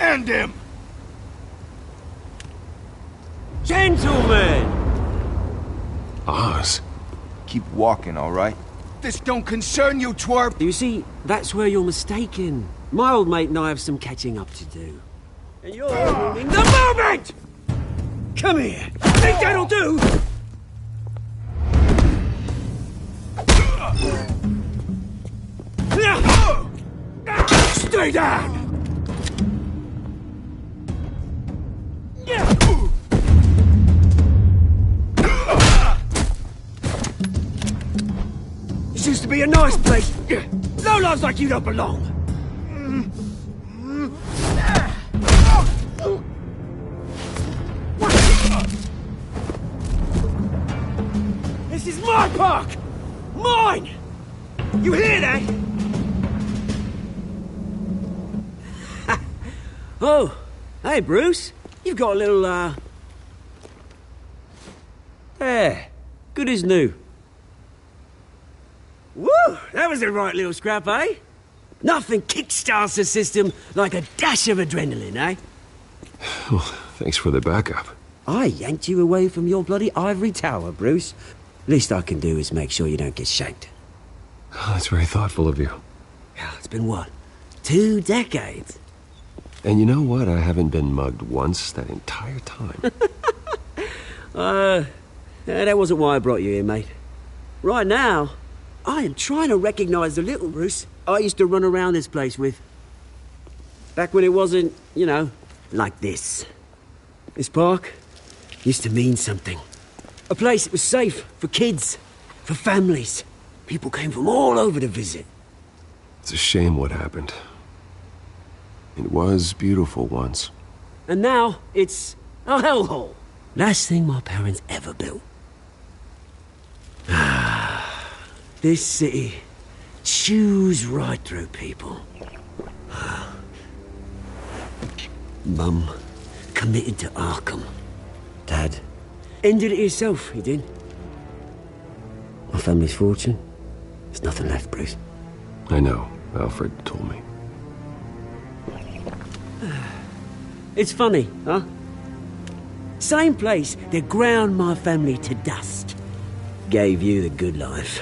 End him! Gentlemen! Oz. Keep walking, all right? This don't concern you, twerp! You see, that's where you're mistaken. My old mate and I have some catching up to do. And you're ruining the moment! Come here! Think that'll do? Stay down! This used to be a nice place. Lowlifes like you don't belong. This is my park! Mine! You hear that? Oh, hey, Bruce. You've got a little, There. Good as new. Woo! That was a right little scrap, eh? Nothing kickstarts the system like a dash of adrenaline, eh? Well, thanks for the backup. I yanked you away from your bloody ivory tower, Bruce. Least I can do is make sure you don't get shanked. Oh, that's very thoughtful of you. Yeah, it's been what? 2 decades? And you know what? I haven't been mugged once that entire time. That wasn't why I brought you here, mate. Right now, I am trying to recognize the little Bruce I used to run around this place with. Back when it wasn't, you know, like this. This park used to mean something. A place that was safe for kids, for families. People came from all over to visit. It's a shame what happened. It was beautiful once. And now, it's a hellhole. Last thing my parents ever built. This city chews right through people. Mum committed to Arkham. Dad ended it himself, he did. My family's fortune, there's nothing left, Bruce. I know. Alfred told me. It's funny, huh? Same place that ground my family to dust. Gave you the good life.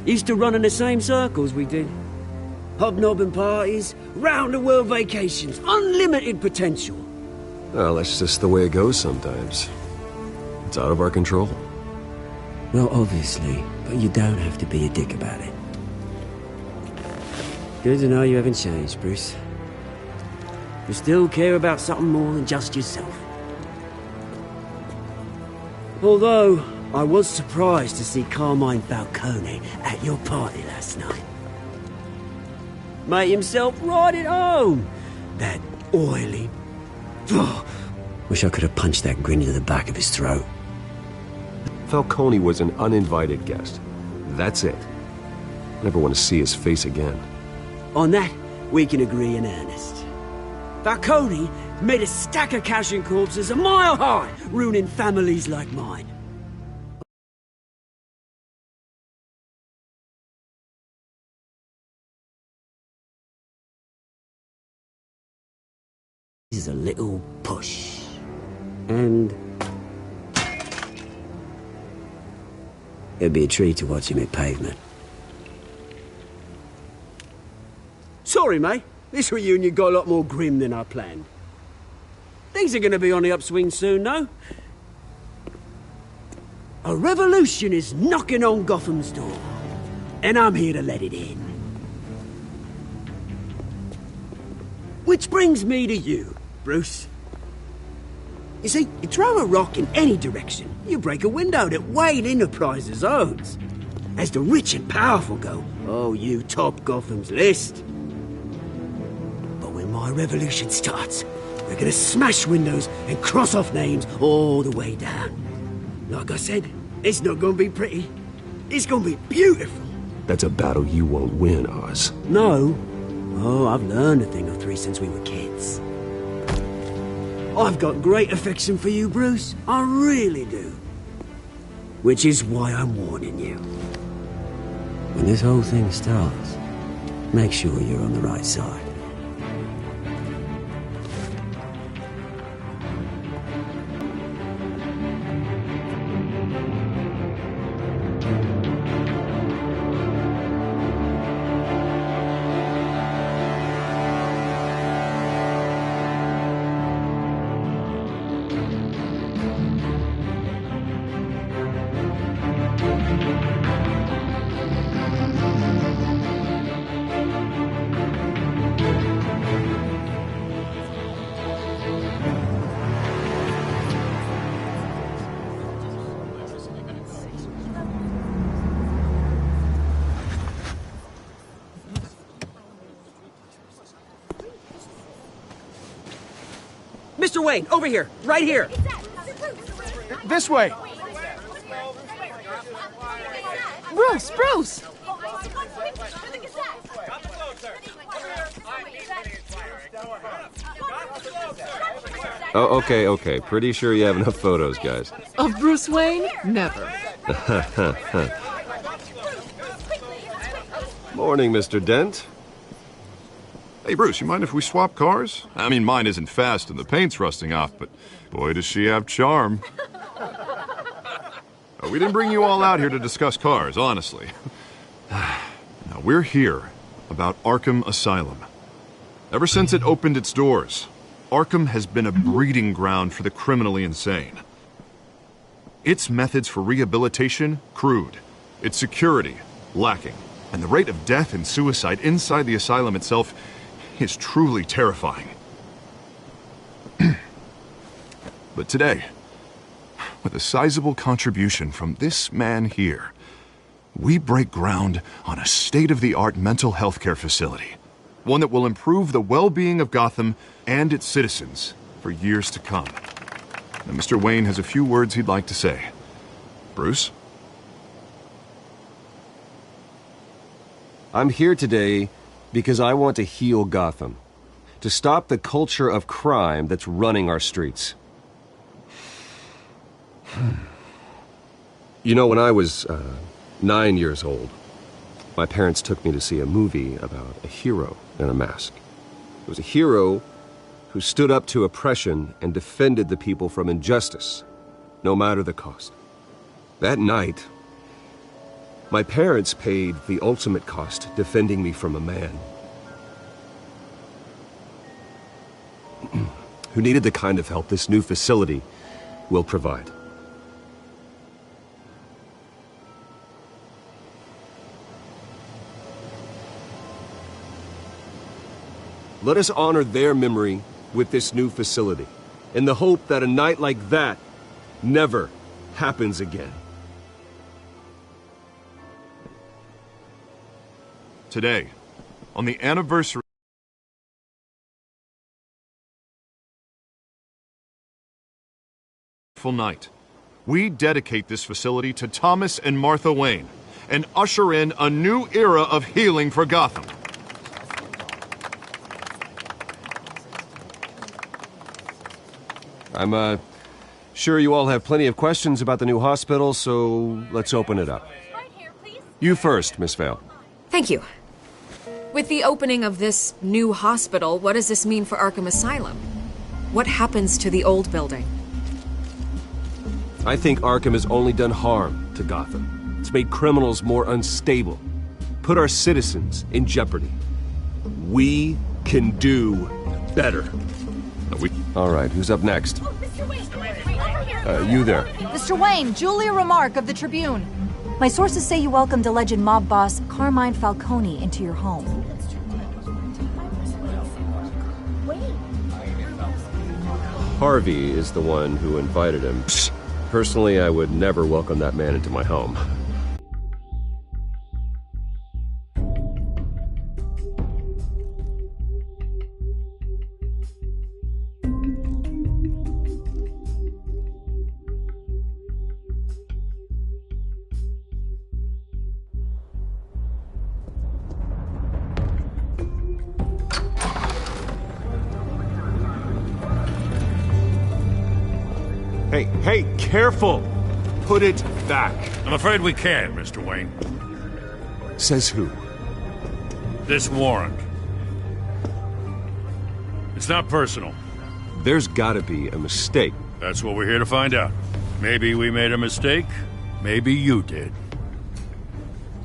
Used to run in the same circles we did. Hobnobbing parties, round-the-world vacations, unlimited potential. Well, that's just the way it goes sometimes. It's out of our control. Well, obviously, but you don't have to be a dick about it. Good to know you haven't changed, Bruce. You still care about something more than just yourself. Although, I was surprised to see Carmine Falcone at your party last night. Made himself right at home. That oily... Oh, wish I could have punched that grin into the back of his throat. Falcone was an uninvited guest. That's it. Never want to see his face again. On that, we can agree in earnest. Falcone made a stack of cash and corpses a mile high, ruining families like mine. This is a little push. And... it'd be a treat to watch him hit pavement. Sorry, mate. This reunion got a lot more grim than I planned. Things are gonna be on the upswing soon, no? A revolution is knocking on Gotham's door. And I'm here to let it in. Which brings me to you, Bruce. You see, you throw a rock in any direction, you break a window that Wayne Enterprises owns. As the rich and powerful go, oh, you top Gotham's list. When my revolution starts, we're gonna smash windows and cross off names all the way down. Like I said, it's not gonna be pretty. It's gonna be beautiful. That's a battle you won't win, Oz. No. Oh, I've learned a thing or three since we were kids. I've got great affection for you, Bruce. I really do. Which is why I'm warning you. When this whole thing starts, make sure you're on the right side. Mr. Wayne, over here. Right here. This way! Bruce! Oh, okay. Pretty sure you have enough photos, guys. Of Bruce Wayne? Never. Morning, Mr. Dent. Hey, Bruce, you mind if we swap cars? I mean, mine isn't fast and the paint's rusting off, but boy, does she have charm. We didn't bring you all out here to discuss cars, honestly. Now, we're here about Arkham Asylum. Ever since it opened its doors, Arkham has been a breeding ground for the criminally insane. Its methods for rehabilitation, crude. Its security, lacking. And the rate of death and suicide inside the asylum itself is truly terrifying. But today, with a sizable contribution from this man here, we break ground on a state-of-the-art mental health care facility. One that will improve the well-being of Gotham and its citizens for years to come. Now, Mr. Wayne has a few words he'd like to say. Bruce? I'm here today because I want to heal Gotham. To stop the culture of crime that's running our streets. You know, when I was 9 years old, my parents took me to see a movie about a hero in a mask. It was a hero who stood up to oppression and defended the people from injustice, no matter the cost. That night, my parents paid the ultimate cost defending me from a man who needed the kind of help this new facility will provide. Let us honor their memory with this new facility, in the hope that a night like that never happens again. Today, on the anniversary night, we dedicate this facility to Thomas and Martha Wayne and usher in a new era of healing for Gotham. I'm sure you all have plenty of questions about the new hospital, so let's open it up. You first, Miss Vale. Thank you. With the opening of this new hospital, what does this mean for Arkham Asylum? What happens to the old building? I think Arkham has only done harm to Gotham. It's made criminals more unstable, put our citizens in jeopardy. We can do better. All right, who's up next? You there. Mr. Wayne, Julia Remark of the Tribune. My sources say you welcomed alleged mob boss Carmine Falcone into your home. Harvey is the one who invited him. Personally, I would never welcome that man into my home. Hey, careful! Put it back. I'm afraid we can't, Mr. Wayne. Says who? This warrant. It's not personal. There's gotta be a mistake. That's what we're here to find out. Maybe we made a mistake. Maybe you did.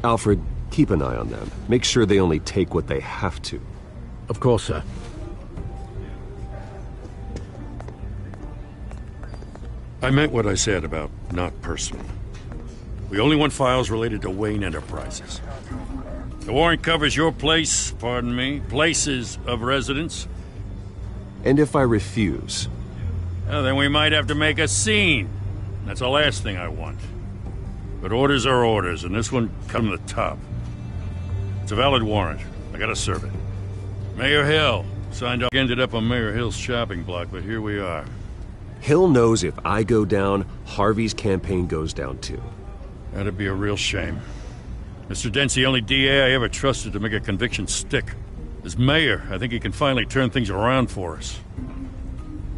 Alfred, keep an eye on them. Make sure they only take what they have to. Of course, sir. I meant what I said about not personal. We only want files related to Wayne Enterprises. The warrant covers your place, pardon me, places of residence. And if I refuse? Well, then we might have to make a scene. That's the last thing I want. But orders are orders, and this one comes from the top. It's a valid warrant. I gotta serve it. Mayor Hill, Signed off. Ended up on Mayor Hill's shopping block, but here we are. Hill knows if I go down, Harvey's campaign goes down too. That'd be a real shame. Mr. Dent's the only DA I ever trusted to make a conviction stick. As mayor, I think he can finally turn things around for us.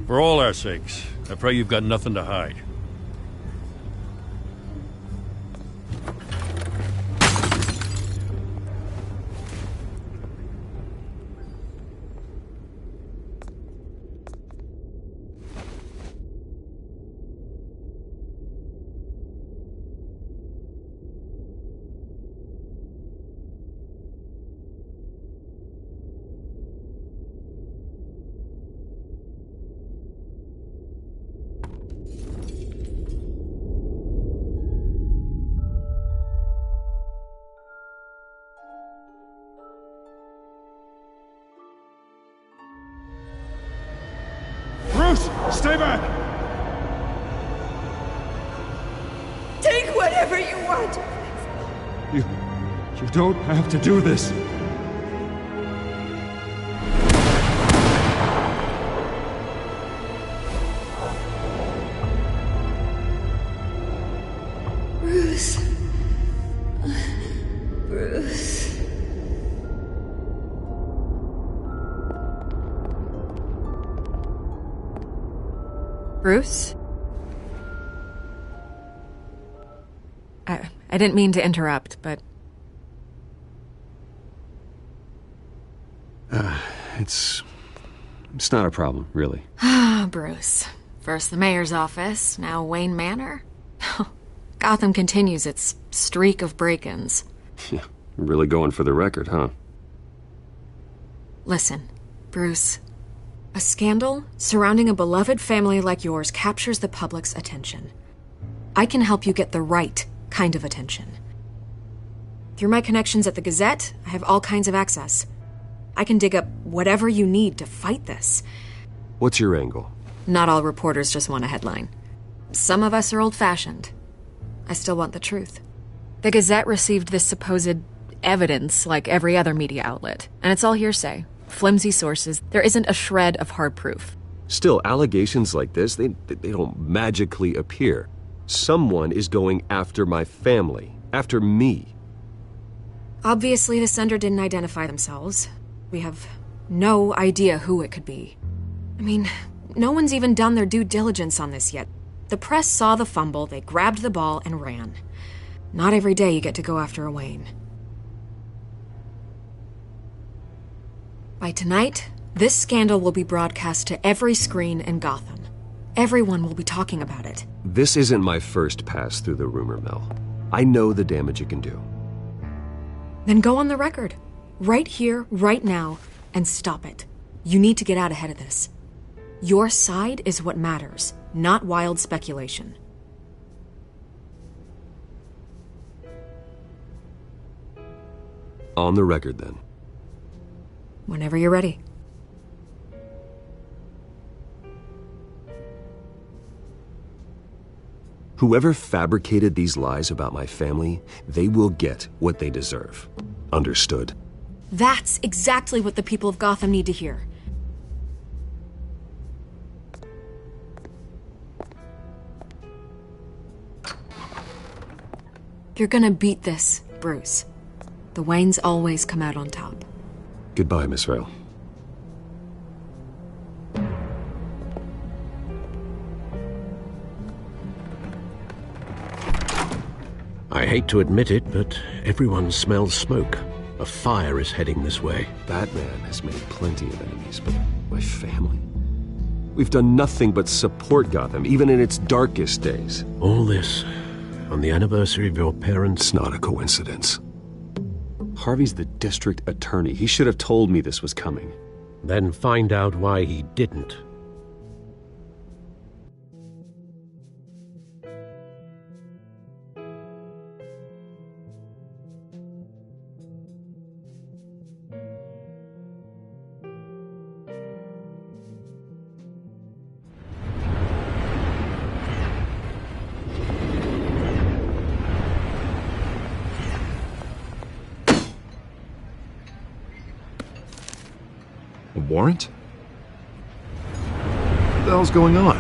For all our sakes, I pray you've got nothing to hide. Stay back! Take whatever you want! You don't have to do this. Bruce. Bruce. Bruce? I didn't mean to interrupt, but... It's not a problem, really. Ah, Bruce. First the mayor's office, now Wayne Manor. Gotham continues its streak of break-ins. Yeah, really going for the record, huh? Listen, Bruce. A scandal surrounding a beloved family like yours captures the public's attention. I can help you get the right kind of attention. Through my connections at the Gazette, I have all kinds of access. I can dig up whatever you need to fight this. What's your angle? Not all reporters just want a headline. Some of us are old-fashioned. I still want the truth. The Gazette received this supposed evidence like every other media outlet, and it's all hearsay. Flimsy sources. There isn't a shred of hard proof. Still, allegations like this, they don't magically appear. Someone is going after my family, after me. Obviously, the sender didn't identify themselves. We have no idea who it could be. I mean, no one's even done their due diligence on this yet. The press saw the fumble, they grabbed the ball and ran. Not every day you get to go after a Wayne. By tonight, this scandal will be broadcast to every screen in Gotham. Everyone will be talking about it. This isn't my first pass through the rumor mill. I know the damage it can do. Then go on the record. Right here, right now, and stop it. You need to get out ahead of this. Your side is what matters, not wild speculation. On the record, then. Whenever you're ready. Whoever fabricated these lies about my family, they will get what they deserve. Understood? That's exactly what the people of Gotham need to hear. You're gonna beat this, Bruce. The Waynes always come out on top. Goodbye, Miss Vale. I hate to admit it, but everyone smells smoke. A fire is heading this way. Batman has made plenty of enemies, but my family? We've done nothing but support Gotham, even in its darkest days. All this on the anniversary of your parents'... It's not a coincidence. Harvey's the district attorney. He should have told me this was coming. Then find out why he didn't. warrant? What the hell's going on?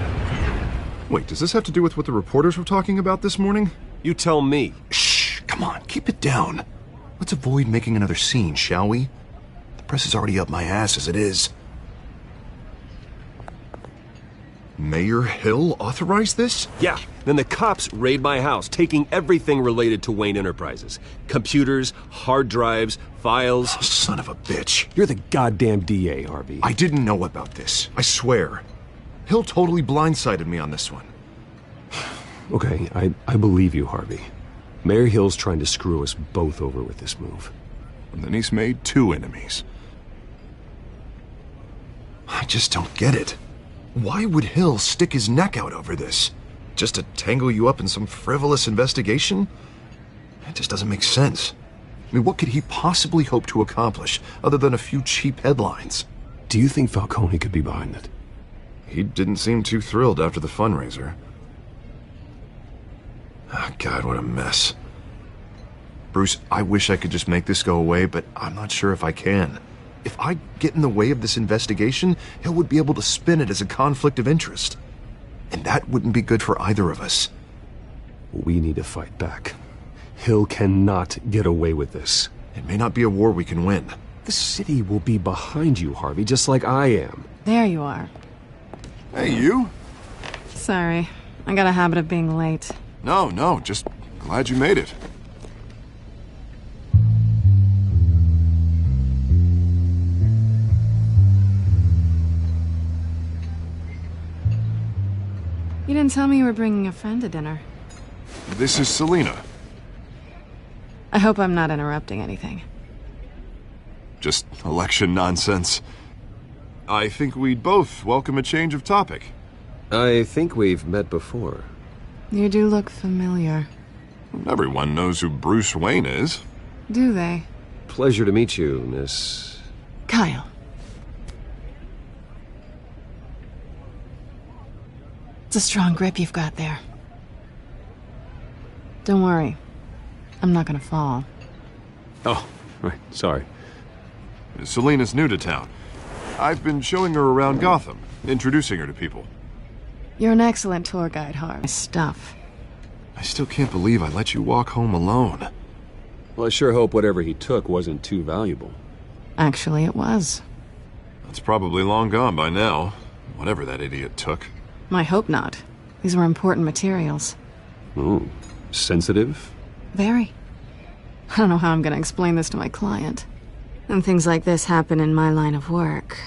Wait, does this have to do with what the reporters were talking about this morning? You tell me. Shh, come on, keep it down. Let's avoid making another scene, shall we? The press is already up my ass as it is. Mayor Hill authorized this? Yeah, then the cops raid my house, taking everything related to Wayne Enterprises. Computers, hard drives, files. Oh, son of a bitch. You're the goddamn DA, Harvey. I didn't know about this, I swear. Hill totally blindsided me on this one. Okay, I believe you, Harvey. Mayor Hill's trying to screw us both over with this move. And then he's made 2 enemies. I just don't get it. Why would Hill stick his neck out over this? Just to tangle you up in some frivolous investigation? It just doesn't make sense. I mean, what could he possibly hope to accomplish other than a few cheap headlines? Do you think Falcone could be behind it? He didn't seem too thrilled after the fundraiser. Oh, God, what a mess. Bruce, I wish I could just make this go away, but I'm not sure if I can. If I get in the way of this investigation, Hill would be able to spin it as a conflict of interest. And that wouldn't be good for either of us. We need to fight back. Hill cannot get away with this. It may not be a war we can win. The city will be behind you, Harvey, just like I am. There you are. Hey, you? Sorry. I got a habit of being late. No, just glad you made it. You didn't tell me you were bringing a friend to dinner. This is Selena. I hope I'm not interrupting anything. Just election nonsense. I think we'd both welcome a change of topic. I think we've met before. You do look familiar. Everyone knows who Bruce Wayne is. Do they? Pleasure to meet you, Miss... Kyle. It's a strong grip you've got there. Don't worry. I'm not gonna fall. Oh, right, sorry. Selena's new to town. I've been showing her around Gotham, introducing her to people. You're an excellent tour guide, Harv. Stuff. I still can't believe I let you walk home alone. Well, I sure hope whatever he took wasn't too valuable. Actually, it was. That's probably long gone by now, whatever that idiot took. I hope not. These were important materials. Ooh, sensitive? Very. I don't know how I'm gonna explain this to my client. When things like this happen in my line of work,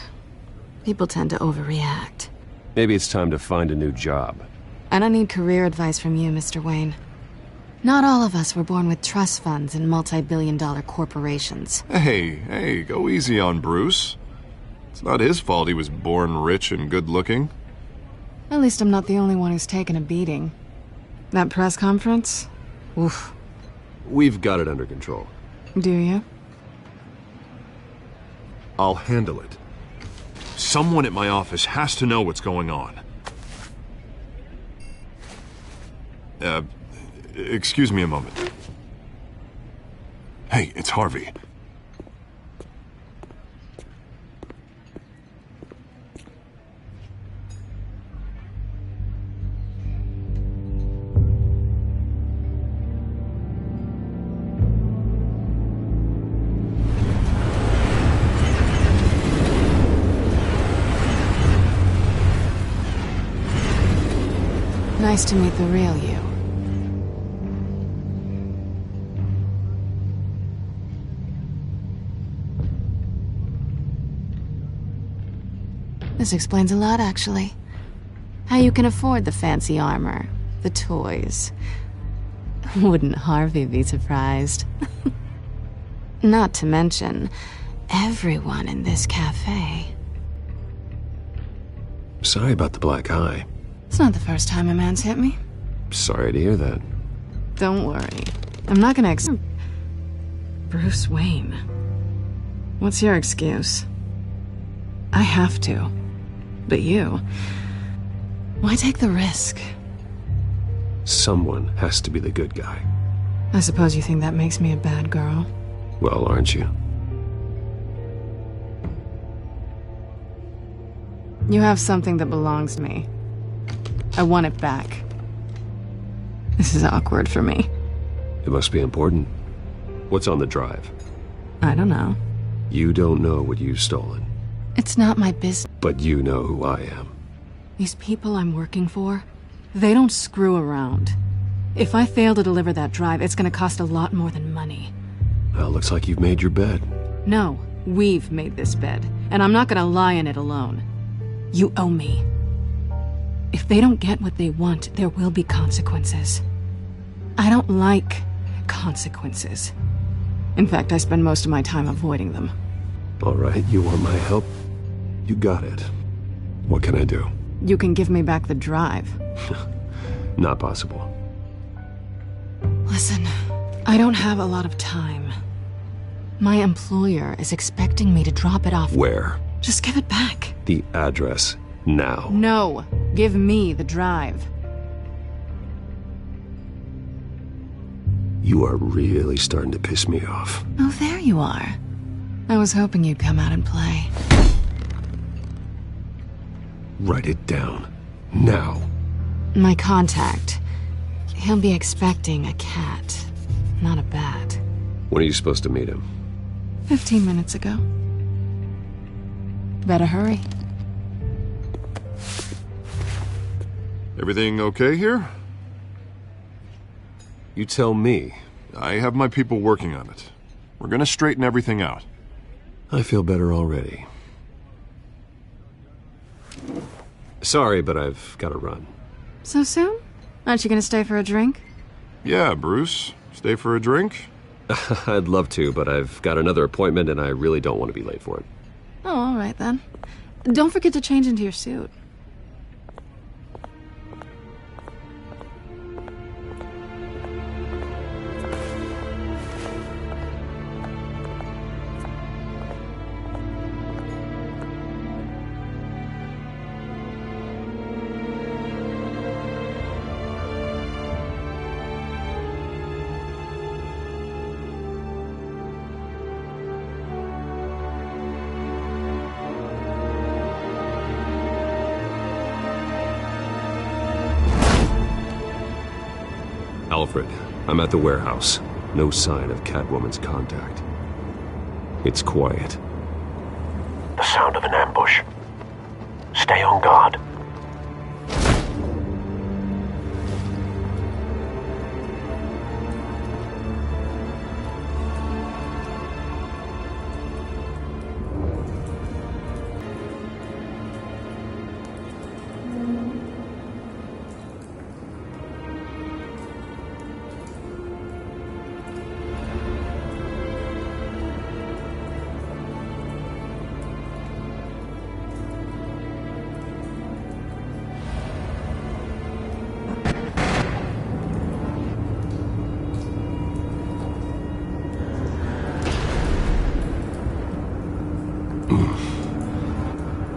people tend to overreact. Maybe it's time to find a new job. I don't need career advice from you, Mr. Wayne. Not all of us were born with trust funds and multi-billion-dollar corporations. Hey, go easy on Bruce. It's not his fault he was born rich and good-looking. At least I'm not the only one who's taken a beating. That press conference? Oof. We've got it under control. Do you? I'll handle it. Someone at my office has to know what's going on. Excuse me a moment. Hey, it's Harvey. Nice to meet the real you. This explains a lot, actually. How you can afford the fancy armor, the toys. Wouldn't Harvey be surprised? Not to mention, everyone in this cafe. Sorry about the black eye. It's not the first time a man's hit me. Sorry to hear that. Don't worry. I'm not gonna Bruce Wayne. What's your excuse? I have to. But you... why take the risk? Someone has to be the good guy. I suppose you think that makes me a bad girl? Well, aren't you? You have something that belongs to me. I want it back. This is awkward for me. It must be important. What's on the drive? I don't know. You don't know what you've stolen. It's not my business. But you know who I am. These people I'm working for, they don't screw around. If I fail to deliver that drive, it's gonna cost a lot more than money. Well, looks like you've made your bed. No, we've made this bed, and I'm not gonna lie in it alone. You owe me. If they don't get what they want, there will be consequences. I don't like consequences. In fact, I spend most of my time avoiding them. All right, you want my help? You got it. What can I do? You can give me back the drive. Not possible. Listen, I don't have a lot of time. My employer is expecting me to drop it off. Where? Just give it back. The address, now. No, give me the drive. You are really starting to piss me off. Oh, there you are. I was hoping you'd come out and play. Write it down. Now. My contact. He'll be expecting a cat, not a bat. When are you supposed to meet him? 15 minutes ago. Better hurry. Everything okay here? You tell me. I have my people working on it. We're gonna straighten everything out. I feel better already. Sorry, but I've got to run. So soon? Aren't you gonna stay for a drink? Yeah, Bruce. Stay for a drink? I'd love to, but I've got another appointment and I really don't want to be late for it. Oh, all right then. Don't forget to change into your suit. Alfred, I'm at the warehouse. No sign of Catwoman's contact. It's quiet. The sound of an ambush. Stay on guard.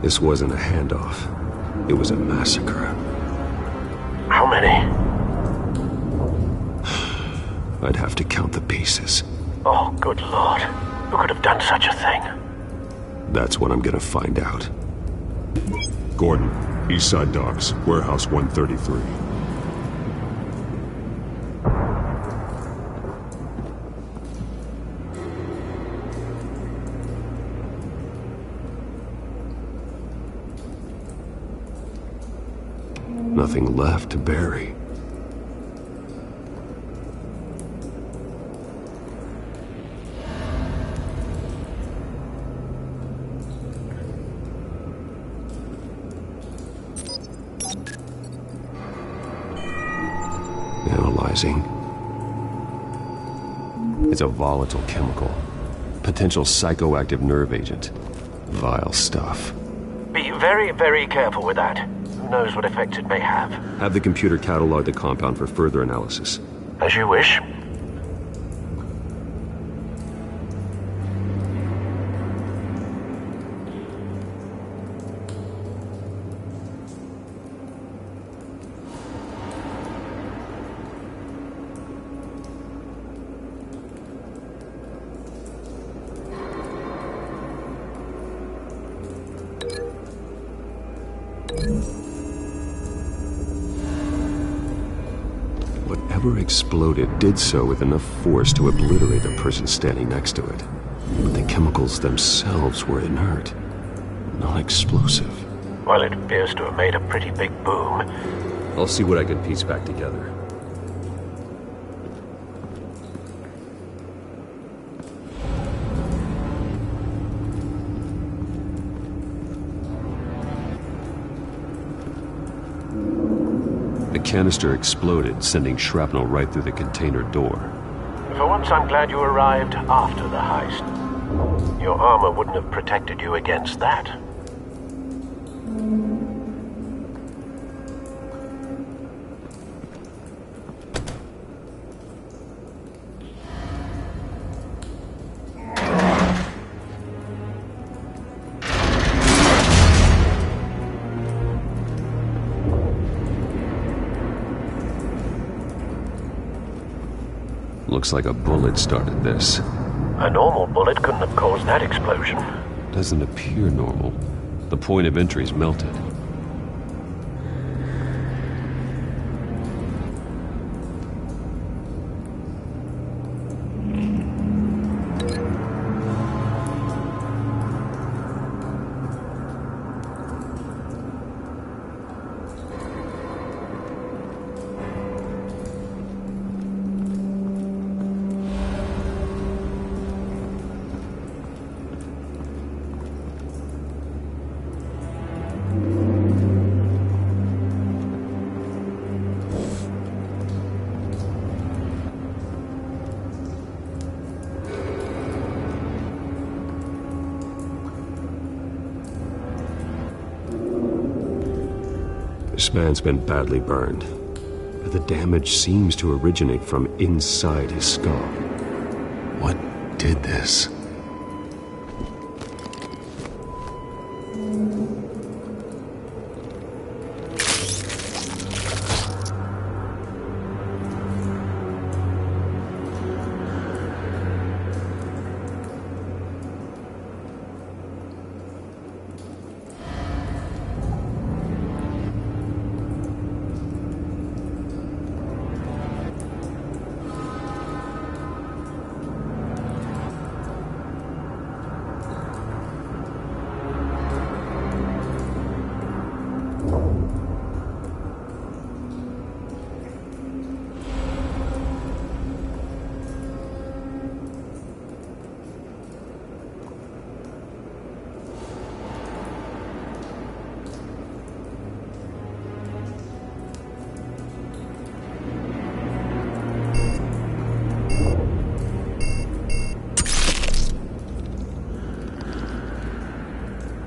This wasn't a handoff. It was a massacre. How many? I'd have to count the pieces. Oh, good lord. Who could have done such a thing? That's what I'm gonna find out. Gordon, Eastside Docks, Warehouse 133. Nothing left to bury. Analyzing. It's a volatile chemical. Potential psychoactive nerve agent. Vile stuff. Be very, very careful with that. Who knows what effect it may have? Have the computer catalog the compound for further analysis. As you wish. Whatever exploded did so with enough force to obliterate the person standing next to it. But the chemicals themselves were inert, not explosive. Well, it appears to have made a pretty big boom. I'll see what I can piece back together. The canister exploded, sending shrapnel right through the container door. For once, I'm glad you arrived after the heist. Your armor wouldn't have protected you against that. Looks like a bullet started this. A normal bullet couldn't have caused that explosion. Doesn't appear normal. The point of entry's melted. This man's been badly burned. But the damage seems to originate from inside his skull. What did this?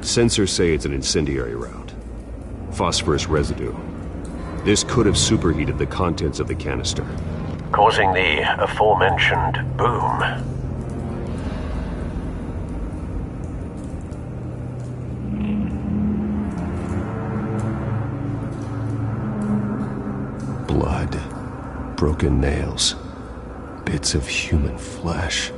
Sensors say it's an incendiary route. Phosphorus residue. This could have superheated the contents of the canister, causing the aforementioned boom. Blood, broken nails, bits of human flesh.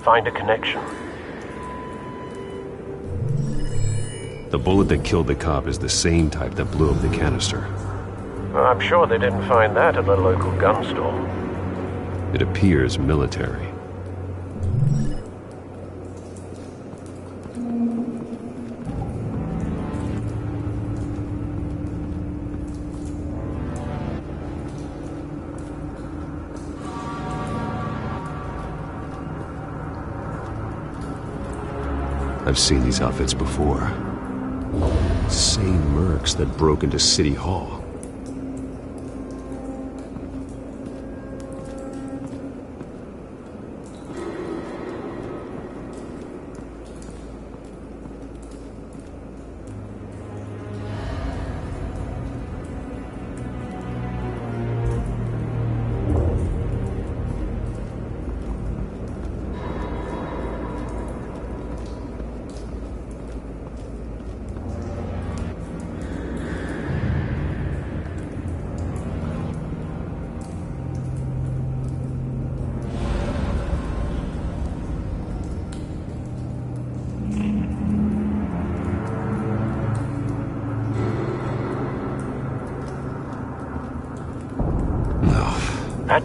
Find a connection. The bullet that killed the cop is the same type that blew up the canister. Well, I'm sure they didn't find that at the local gun store. It appears military. I've seen these outfits before. Same mercs that broke into City Hall.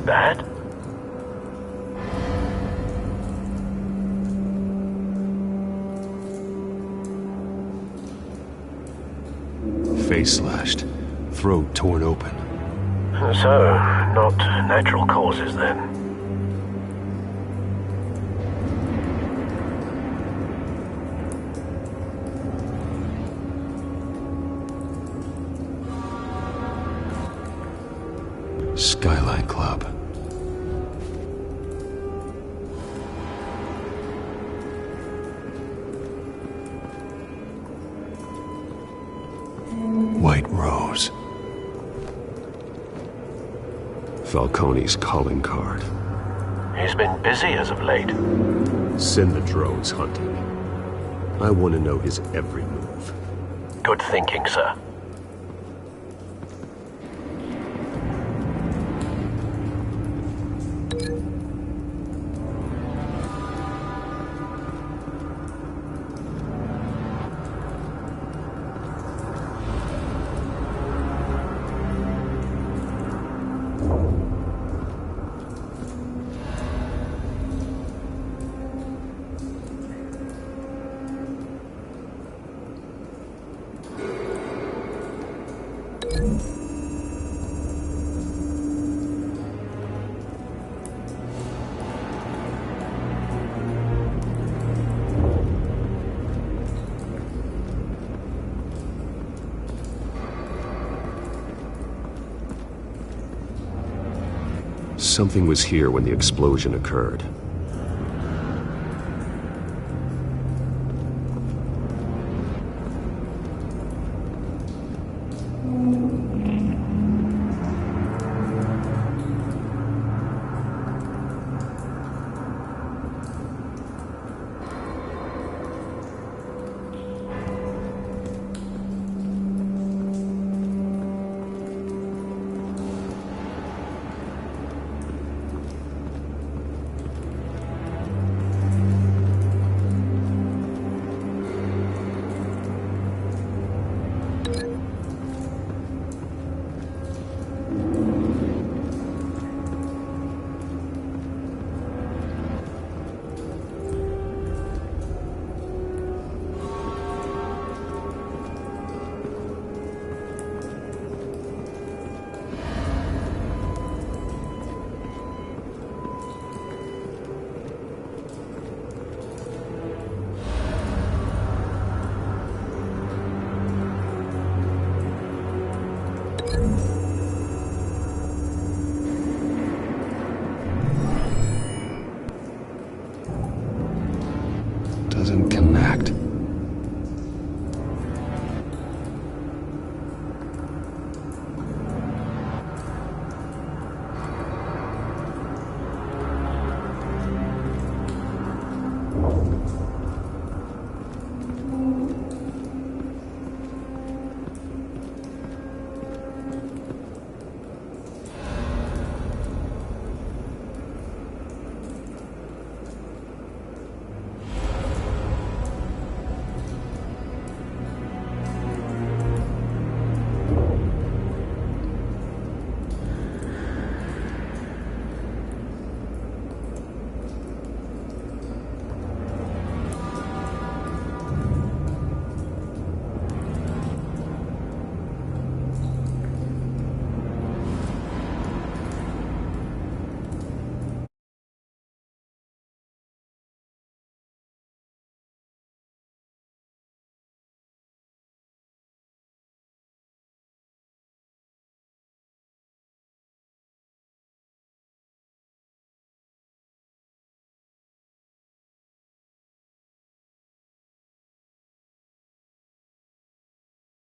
bad? Face slashed. Throat torn open. So, not natural causes then. Skyline Club. White Rose. Falcone's calling card. He's been busy as of late. Send the drones hunting. I want to know his every move. Good thinking, sir. Something was here when the explosion occurred.